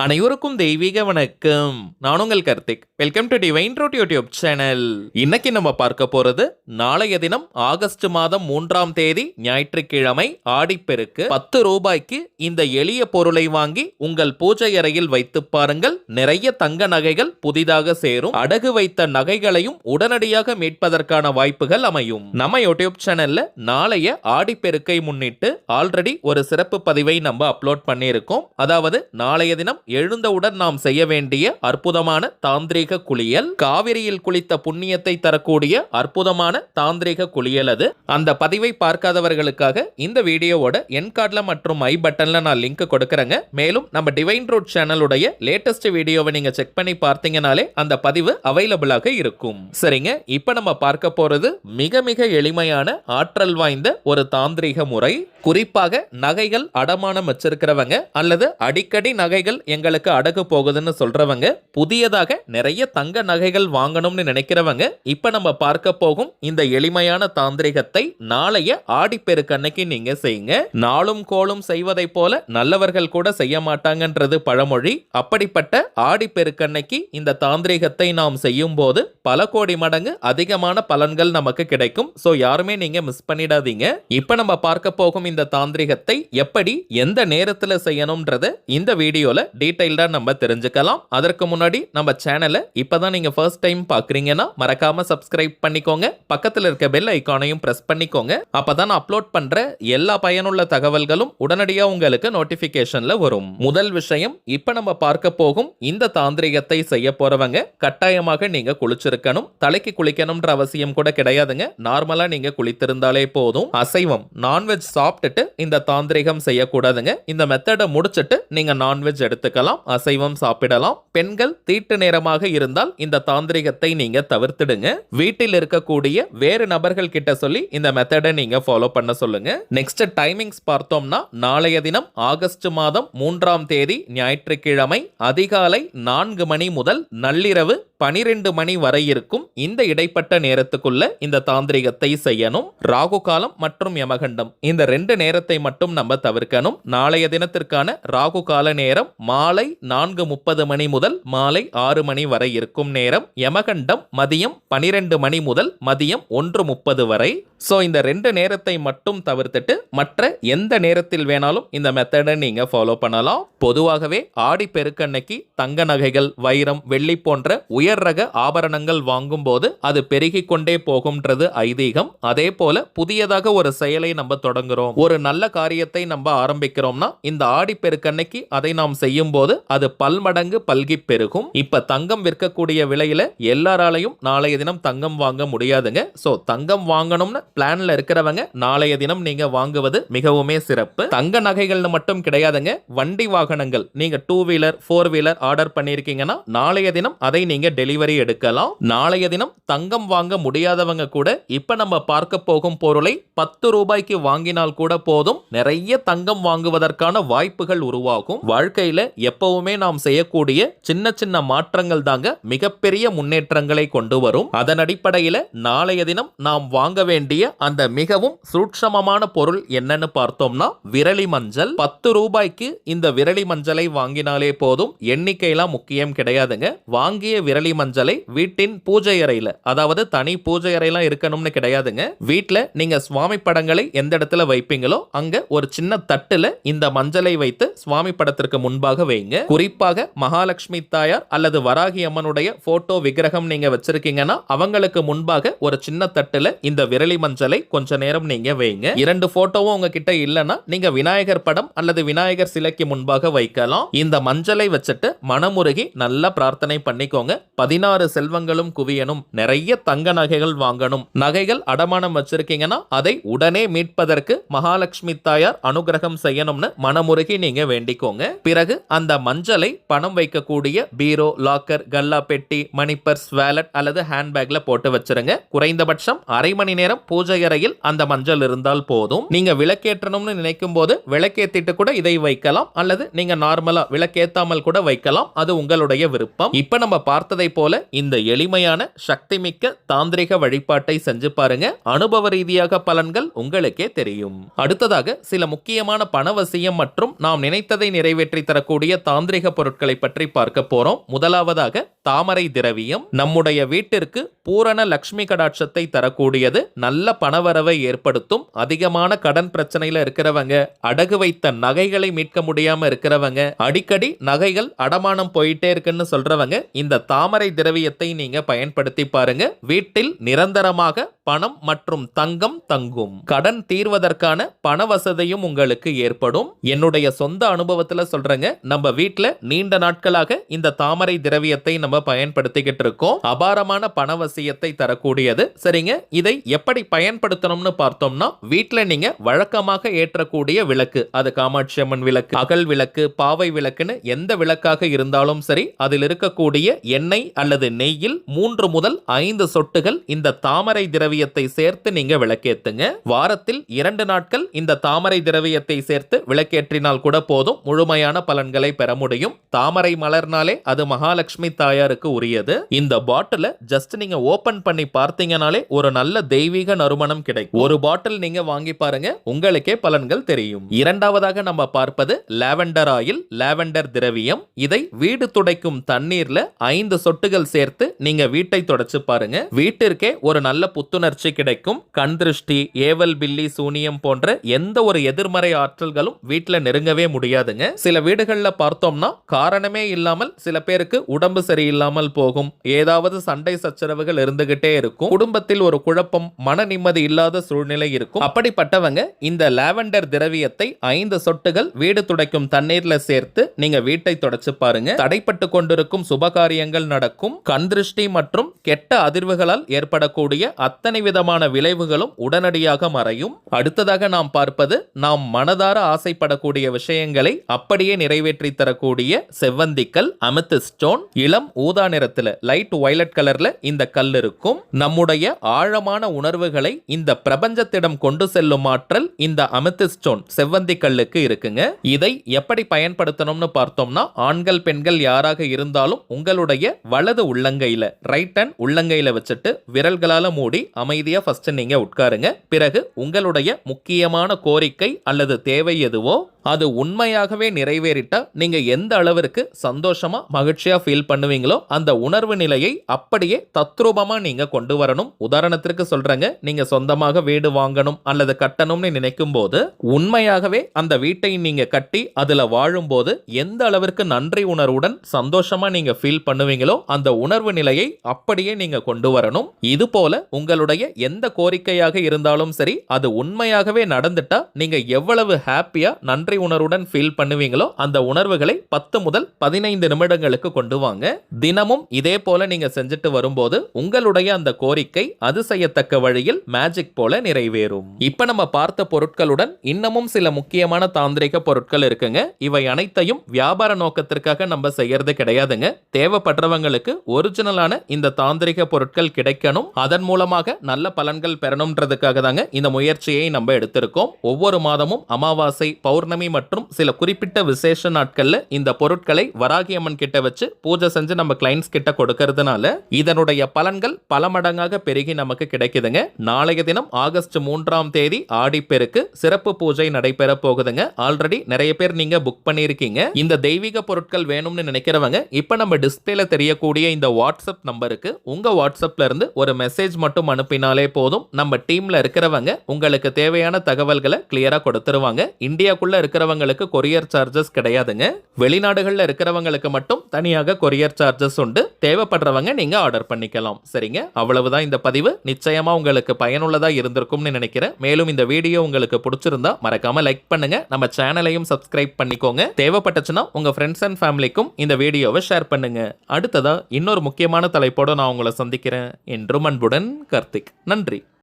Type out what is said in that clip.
அனைவருக்கும் தெய்வீக வணக்கம். நான் உங்கள் Karthik. Welcome to divine truth YouTube channel. இன்னைக்கு நம்ம பார்க்க போறது நாளைய தினம் ஆகஸ்ட் மாதம் 3ஆம் தேதி ஞாயிற்றுக்கிழமை ஆடிப்பெருக்கு. 10 ரூபாய்க்கு இந்த எளிய பொருளை வாங்கி உங்கள் பூஜை அறையில் வைத்து பாருங்கள். நிறைய தங்க நகைகள் புதிதாக சேரும். அடகு வைத்த நகைகளையும் உடனடியாக மீட்பதற்கான வாய்ப்புகள் அமையும். நம்ம யூடியூப் சேனல்ல நாளைய ஆடிப்பெருக்கை முன்னிட்டு ஆல்ரெடி ஒரு சிறப்பு பதிவை நம்ம அப்லோட் பண்ணியிருக்கோம். அதாவது நாளைய தினம் எழுந்தவுடன் நாம் செய்ய வேண்டிய அற்புதமான தாந்திரீக குளியல், காவிரியில் குளித்த புண்ணியத்தை தரக்கூடிய அற்புதமான தாந்திரீக குளியல் அது. அந்த பதிவை பார்க்காதவர்களுக்காக இந்த வீடியோவோட என் கார்ட்ல மற்றும் ஐ பட்டன்ல நான் லிங்க் கொடுக்கறேங்க. மேலும் நம்ம டிவைன் ட்ரூத் சேனலுடைய லேட்டஸ்ட் வீடியோவை நீங்க செக் பண்ணி பார்த்தீங்கனாலே அந்த பதிவு அவைலபிளாக இருக்கும். சரிங்க, இப்ப நம்ம பார்க்க போறது மிக மிக எளிமையான ஆற்றல் வாய்ந்த ஒரு தாந்திரீக முறை. குறிப்பாக நகைகள் அடமானம் வச்சிருக்கிறவங்க அல்லது அடிக்கடி நகைகள் எங்களுக்கு அடகு போகுதுன்னு சொல்றவங்க, புதியதாக நிறைய தங்க நகைகள் வாங்கணும்னு நினைக்கிறவங்க, இப்ப நம்ம பார்க்க போகும் இந்த எளிமையான தாந்திரிகத்தை நாளைய ஆடிப்பெருக்கு அன்னைக்கு நீங்க செய்யுங்க. நாளும் கோளும் செய்வதை போல நல்லவர்கள் கூட செய்ய மாட்டாங்கன்றது பழமொழி. அப்படிப்பட்ட ஆடிப்பெருக்கு அன்னைக்கு இந்த தாந்திரிகத்தை நாம் செய்யும் போது பல கோடி மடங்கு அதிகமான பலன்கள் நமக்கு கிடைக்கும். சோ யாருமே நீங்க மிஸ் பண்ணிடாதீங்க. இப்ப நம்ம பார்க்க போகும் இந்த தாந்திரிகத்தை எப்படி எந்த நேரத்துல செய்யணும்ன்றத இந்த வீடியோல டீடைல்டா நம்ம தெரிஞ்சுக்கலாம். அதற்கு முன்னாடி நம்ம சேனலை இப்பதான் நீங்க ஃபர்ஸ்ட் டைம் பாக்குறீங்கன்னா மறக்காம சப்ஸ்கிரைப் பண்ணிக்கோங்க. பக்கத்துல இருக்க பெல் ஐகானையும் பிரஸ் பண்ணிக்கோங்க. அப்பதான் அப்லோட் பண்ற எல்லா பயனுள்ள தகவல்களும் உடனடியா உங்களுக்கு நோட்டிபிகேஷன்ல வரும். முதல் விஷயம், இப்ப நம்ம பார்க்க போகும் இந்த தாந்திரிகத்தை செய்ய போறவங்க கட்டாயமாக நீங்க குளிச்சிருக்கணும். தலைக்கு குளிக்கணும்ன்ற அவசியம் கூட கிடையாதுங்க. நார்மலா நீங்க குளித்திருந்தாலே போதும். அசைவம் நான்வெஜ் சாப்பிட்டுட்டு இந்த தாந்திரிகம் செய்யக்கூடாதுங்க. இந்த மெத்தடை முடிச்சிட்டு நீங்க நான்வெஜ் எடுத்துக்கலாம், அசைவம் சாப்பிடலாம். பெண்கள் தீட்டு நேரமாக இருந்தால் இந்த தாந்திரிகத்தை நீங்க தவிர்த்திடுங்க. வீட்டில் இருக்கக்கூடிய வேறு நபர்கள் கிட்ட சொல்லி இந்த மெத்தடை நீங்க ஃபாலோ பண்ண சொல்லுங்க. நெக்ஸ்ட் டைமிங்ஸ் பார்த்தோம்னா நாளைய தினம் ஆகஸ்ட் மாதம் 3ஆம் தேதி ஞாயிற்றுக்கிழமை அதிகாலை 4 மணி முதல் நள்ளிரவு 12 மணி வரை இருக்கும். இந்த இடைப்பட்ட நேரத்துக்குள்ள இந்த தாந்திரிகத்தை செய்யணும். ராகு காலம் மற்றும் யமகண்டம் இந்த 2 நேரத்தை மட்டும் நம்ம தவிர்க்கணும். நாளைய தினத்திற்கான ராகு கால நேரம் மாலை 4:30 மணி முதல் மாலை 6 மணி வரை இருக்கும் நேரம். யமகண்டம் மதியம் 12 மணி முதல் மதியம் 1:30 வரை. சோ இந்த 2 நேரத்தை மட்டும் தவிர்த்துட்டு மற்ற எந்த நேரத்தில் வேணாலும் இந்த மெத்தடை நீங்க ஃபாலோ பண்ணலாம். பொதுவாகவே ஆடி பெருக்கன்னைக்கு தங்க நகைகள், வைரம், வெள்ளி போன்ற உயர் ரக ஆபரணங்கள் வாங்கும் போது அது பெருகி கொண்டே போகும்ன்றது ஐதீகம். அதே போல புதியதாக ஒரு செயலை நம்ம தொடங்குறோம், ஒரு நல்ல காரியத்தை நம்ம ஆரம்பிக்கிறோம்னா இந்த ஆடி பெருக்கன்னைக்கு அதை நாம் செய்யும் போது அது பல்மடங்கு பல்கி பெருகும். இப்ப தங்கம் விற்கக்கூடிய விலையில எல்லாராலையும் நாளைய தினம் தங்கம் வாங்க முடியாதுங்க. சோ தங்கம் வாங்கணும்னு பிளான்ல இருக்கிறவங்க நாளைய தினம் நீங்க வாங்குவது மிகவுமே சிறப்பு. தங்க நகைகள்னு மட்டும் கிடையாதுங்க, வண்டி வாகனங்கள் நீங்க 2 வீலர் 4 வீலர் ஆர்டர் பண்ணிருக்கீங்கன்னா நாளைய தினம் அதை நீங்க டெலிவரி எடுக்கலாம். நாளைய தினம் தங்கம் வாங்க முடியாதவங்க கூட இப்ப நம்ம பார்க்க போகும் பொருளை 10 ரூபாய்க்கு வாங்கினால் கூட போதும், நிறைய தங்கம் வாங்குவதற்கான வாய்ப்புகள் உருவாகும். வாழ்க்கையில எப்பவுமே நாம் செய்யக்கூடிய சின்ன சின்ன மாற்றங்கள் தாங்க மிகப்பெரிய முன்னேற்றங்களை கொண்டு வரும். அதன் அடிப்படையில நாளைய தினம் நாம் வாங்க வேண்டிய அந்த மிகவும் சூட்சமமான பொருள் என்னன்னு பார்த்தோம்னா விரலி மஞ்சள். 10 ரூபாய்க்கு இந்த விரலி மஞ்சளை வாங்கினாலே போதும். எண்ணிக்கையெல்லாம் முக்கியம் கிடையாதுங்க. வாங்கிய விரலி மஞ்சளை வீட்டின் பூஜை அறையில, அதாவது தனி பூஜை அறையெல்லாம் இருக்கணும்னு கிடையாதுங்க, வீட்டுல நீங்க சுவாமி படங்களை எந்த இடத்துல வைப்பீங்களோ அங்க ஒரு சின்ன தட்டுல இந்த மஞ்சளை வைத்து சுவாமி படத்திற்கு முன்பாக வைங்க. குறிப்பாக மகாலட்சுமி தாயார் அல்லது வராகி அம்மனுடைய போட்டோ விக்கிரகம் நீங்க வச்சிருக்கீங்கன்னா அவங்களுக்கு முன்பாக ஒரு சின்ன தட்டுல இந்த விரலி மஞ்சளை கொஞ்ச நேரம் நீங்க வைங்க. 2 போட்டோவும் உங்ககிட்ட இல்லைன்னா நீங்க விநாயகர் படம் அல்லது விநாயகர் சிலைக்கு முன்பாக வைக்கலாம். இந்த மஞ்சளை வச்சுட்டு மனமுருகி நல்லா பிரார்த்தனை பண்ணிக்கோங்க. 16 செல்வங்களும் குவியணும், நிறைய தங்க நகைகள் வாங்கணும், நகைகள் அடமானம் வச்சிருக்கீங்கன்னா அதை உடனே மீட்பதற்கு மகாலட்சுமி தாயார் அனுகிரகம் செய்யணும்னு மனமுருகி நீங்க வேண்டிக்கோங்க. பிறகு அந்த மஞ்சளை பணம் வைக்கக்கூடிய பீரோ, லாக்கர், கல்லா பெட்டி, மணி பர்ஸ், வாலெட் அல்லது ஹேண்ட்பேக்ல போட்டு வச்சிருங்க. குறைந்தபட்சம் அரை மணி நேரம் பூஜை அறையில் அந்த மஞ்சள் இருந்தால் போதும். நீங்க விளக்கேற்றணும்னு நினைக்கும் போது விளக்கேத்திட்டு கூட இதை வைக்கலாம், அல்லது நீங்க நார்மலா விளக்கேத்தாமல் கூட வைக்கலாம். அது உங்களுடைய விருப்பம். இப்ப நம்ம பார்த்ததை போல இந்த எளிமையான சக்தி மிக்க தாந்திரிக வழிபாட்டை செஞ்சு பாருங்க. அனுபவ ரீதியாக பலன்கள் உங்களுக்கே தெரியும். அடுத்ததாக சில முக்கியமான பணவசியம் மற்றும் நாம் நினைத்ததை நிறைவேற்றி தரக்கூடிய இருக்கக்கூடிய தாந்திரிக பொருட்களை பற்றி பார்க்க போறோம். முதலாவதாக தாமரை திரவியம். நம்முடைய வீட்டிற்கு பூரண லட்சுமி கடாட்சத்தை தரக்கூடியது, நல்ல பணவரவை ஏற்படுத்தும். அதிகமான கடன் பிரச்சனையில இருக்கிறவங்க, அடகு வைத்த நகைகளை மீட்க முடியாம இருக்கிறவங்க, அடிக்கடி நகைகள் அடமானம் போயிட்டே இருக்குன்னு சொல்றவங்க இந்த தாமரை திரவியத்தை நீங்க பயன்படுத்தி பாருங்க. வீட்டில் நிரந்தரமாக பணம் மற்றும் தங்கம் தங்கும். கடன் தீர்வதற்கான பண வசதியும் உங்களுக்கு ஏற்படும். என்னுடைய சொந்த அனுபவத்துல சொல்றேங்க, நம்ம வீட்ல நீண்ட நாட்களாக இந்த தாமரை திரவியத்தை நம்ம பயன்படுத்திக்கிட்டு இருக்கோம். அபாரமான பணவசியத்தை தரக்கூடியது. சரிங்க, இதை எப்படி பயன்படுத்தணும்னு பார்த்தோம்னா, வீட்ல நீங்க வழக்கமாக ஏற்றக்கூடிய விளக்கு, அது காமாட்சி அம்மன் விளக்கு, அகல் விளக்கு, பாவை விளக்குன்னு எந்த விளக்காக இருந்தாலும் சரி, அதில் இருக்கக்கூடிய எண்ணெய் அல்லது நெய்யில் 3 முதல் 5 சொட்டுகள் இந்த தாமரை திரவியத்தை சேர்த்து நீங்க விளக்கேத்துங்க. வாரத்தில் 2 நாட்கள் இந்த தாமரை திரவியத்தை சேர்த்து விளக்கேற்றினால் கூட போதும், முழுமையான பலன்களை பெற முடியும். தாமரை மலர்னாலே அது மகாலட்சுமி தாயாருக்கு உரியது. இந்த பாட்டில ஜஸ்ட் நீங்க ஓபன் பண்ணி பார்த்தீங்கனாலே ஒரு நல்ல தெய்வீக நறுமணம் கிடைக்கும். ஒரு பாட்டில் நீங்க வாங்கி பாருங்க, உங்களுக்கே பலன்கள் தெரியும். இரண்டாவதாக நம்ம பார்ப்பது லாவெண்டர் ஆயில், லாவெண்டர் திரவியம். இதை வீடு துடைக்கும் தண்ணீர்ல 5 சொட்டுகள் சேர்த்து நீங்க வீட்டை தொடச்சு பாருங்க. வீட்டிற்கே ஒரு நல்ல புத்துணர்ச்சி கிடைக்கும். கண் திருஷ்டி, ஏவல் பில்லி, சூனியம் போன்ற எந்த ஒரு எதிர்மறை ஆற்றல்களும் வீட்டுல நெருங்கவே முடியாதுங்க. சில வீடுகள்ல பார்த்தோம்னா காரணமே இல்லாமல் சில பேருக்கு உடம்பு சரியில்லாமல் போகும். ஏதாவது சண்டை சச்சரவுகள் இருந்துகிட்டே இருக்கும். குடும்பத்தில் ஒரு குழப்பம், மன நிம்மதி இல்லாத சூழ்நிலை இருக்கும். அப்படிப்பட்டவங்க இந்த லாவெண்டர் திரவியத்தை 5 சொட்டுகள் வீடு துடைக்கும் தண்ணீர்ல சேர்த்து நீங்க வீட்டை தொடச்சு பாருங்க. தடைப்பட்டு கொண்டிருக்கும் சுபகாரியங்கள் நடக்கும். கண் திருஷ்டி மற்றும் கெட்ட அதிர்வுகளால் ஏற்படக்கூடிய அத்தனை விதமான விளைவுகளும் உடனடியாக மறையும். அடுத்ததாக நாம் பார்ப்பது, நாம் மனதார ஆசைப்படக்கூடிய விஷயங்களை அப்படியே நிறைவேற்றி தரக்கூடிய செவ்வந்திக்கல், அமெத்திஸ்ட் ஸ்டோன். இளம் ஊதா நிறத்துல, லைட் வயலட் கலர்ல இந்த கல் இருக்கும். நம்முடைய ஆழமான உணர்வுகளை இந்த பிரபஞ்சத்திடம் கொண்டு செல்லும் ஆற்றல் இந்த அமெத்திஸ்ட் ஸ்டோன், செவ்வந்தி கல்லுக்கு இருக்குங்க. இதை எப்படி பயன்படுத்தணும்னு பார்த்தோம்னா, ஆண்கள் பெண்கள் யாராக இருந்தாலும் உங்களுடைய வலது உள்ளங்கையில, ரைட் ஹேண்ட் உள்ளங்கையில வச்சுட்டு விரல்களால மூடி அமைதியா ஃபர்ஸ்ட் நீங்க உட்காருங்க. பிறகு உங்களுடைய முக்கியமான கோரிக்கை அல்லது தேவை எதுவோ அது உண்மையாகவே நிறைவேறிட்டா நீங்க எந்த அளவிற்கு சந்தோஷமா மகிழ்ச்சியா ஃபீல் பண்ணுவீங்களோ அந்த உணர்வு நிலையை அப்படியே தத்ரூபமா நீங்க கொண்டு வரணும். உதாரணத்திற்கு சொல்றேங்க, நீங்க சொந்தமாக வீடு வாங்கணும் அல்லது கட்டணும்னு நினைக்கும் போது உண்மையாகவே அந்த வீட்டை நீங்க கட்டி அதுல வாழும் போது எந்த அளவிற்கு நன்றி உணர்வுடன் சந்தோஷமா நீங்க ஃபீல் பண்ணுவீங்களோ அந்த உணர்வு நிலையை அப்படியே நீங்க கொண்டு வரணும். இது போல உங்களுடைய எந்த கோரிக்கையாக இருந்தாலும் சரி, அது உண்மையாகவே நடந்துட்டா நீங்க எவ்வளவு ஹாப்பியா நன்றி உணர்வுடன் ஃபீல் பண்ணுவீங்களோ அந்த உணர்வுகளை 10 முதல் 15 நிமிடங்களுக்கு கொண்டு வாங்க. தினமும் இதே போல நீங்க செஞ்சுட்டு வரும்போது உங்களுடைய அந்த கோரிக்கை அதிசயத்தக்க வழியில் மேஜிக் போல நிறைவேறும். இப்ப நம்ம பார்த்த பொருட்களுடன் இன்னமும் சில முக்கியமான தாந்திரிக பொருட்கள் இருக்குங்க. இவை அனைத்தையும் வியாபார நோக்கத்திற்காக நம்ம செய்யறது கிடையாதுங்க. தேவைப்படுறவங்களுக்கு ஒரிஜினலான இந்த தாந்திரிக பொருட்கள் கிடைக்கணும், அதன் மூலமாக நல்ல பலன்கள் பெறணும்ன்றதுக்காக தாங்க இந்த முயற்சியை நம்ம எடுத்திருக்கோம். ஒவ்வொரு மாதமும் அமாவாசை, பௌர்ணமி மற்றும் சில குறிப்பிட்ட விசேஷ நாட்கள்ல இந்த பொருட்களை வராகி அம்மன் கிட்ட வச்சு பூஜை செஞ்சு நம்ம கிளைண்ட்ஸ் கிட்ட கொடுக்கறதுனால இதனுடைய பலன்கள் பல மடங்காக பெருகி நமக்கு கிடைக்குதுங்க. நாளைய தினம் ஆகஸ்ட் 3ஆம் தேதி ஆடிப்பெருக்கு சிறப்பு பூஜை நடைபெற போகுதுங்க. ஆல்ரெடி நிறைய பேர் நீங்க புக் பண்ணியிருக்கீங்க. இந்த தெய்வீக பொருட்கள் வேணும்னு நினைக்கிறவங்க இப்ப நம்ம டிஸ்பிளேல தெரியக்கூடிய இந்த வாட்ஸ்அப் நம்பருக்கு உங்க வாட்ஸ்அப்ல இருந்து ஒரு மெசேஜ் மட்டும் அனுப்பினாலே போதும். நம்ம டீம்ல இருக்கிறவங்க உங்களுக்கு தேவையான தகவல்களை கிளியரா கொடுத்துருவாங்க. இந்தியாக்குள்ள இருக்கிறவங்களுக்கு கொரியர் சார்ஜஸ் கிடையாதுங்க. வெளிநாடுகள்ல இருக்கிறவங்களுக்கு மட்டும் தனியாக கொரியர் சார்ஜஸ் உண்டு. தேவைப்படுறவங்க நீங்க ஆர்டர் பண்ணிக்கலாம். சரிங்க, அவ்வளவுதான் இந்த பதிவு. நிச்சயமா உங்களுக்கு பயனுள்ளதா இருந்திருக்கும்னு நினைக்கிறேன். மேலும் இந்த வீடியோ உங்களுக்கு பிடிச்சிருந்தா மறக்காம லைக் பண்ணுங்க, நம்ம சேனலையும் சப்ஸ்கிரைப் பண்ணிக்கோங்க. தேவைப்பட்டுச்சுன்னா உங்க ஃப்ரெண்ட்ஸ் அண்ட் ஃபேமிலிக்கும் இந்த வீடியோவை ஷேர் பண்ணுங்க. அடுத்ததா இன்னொரு முக்கியமான தலைப்போட நான் உங்களை சந்திக்கிறேன். என்றும் அன்புடன் கார்த்திக். நன்றி.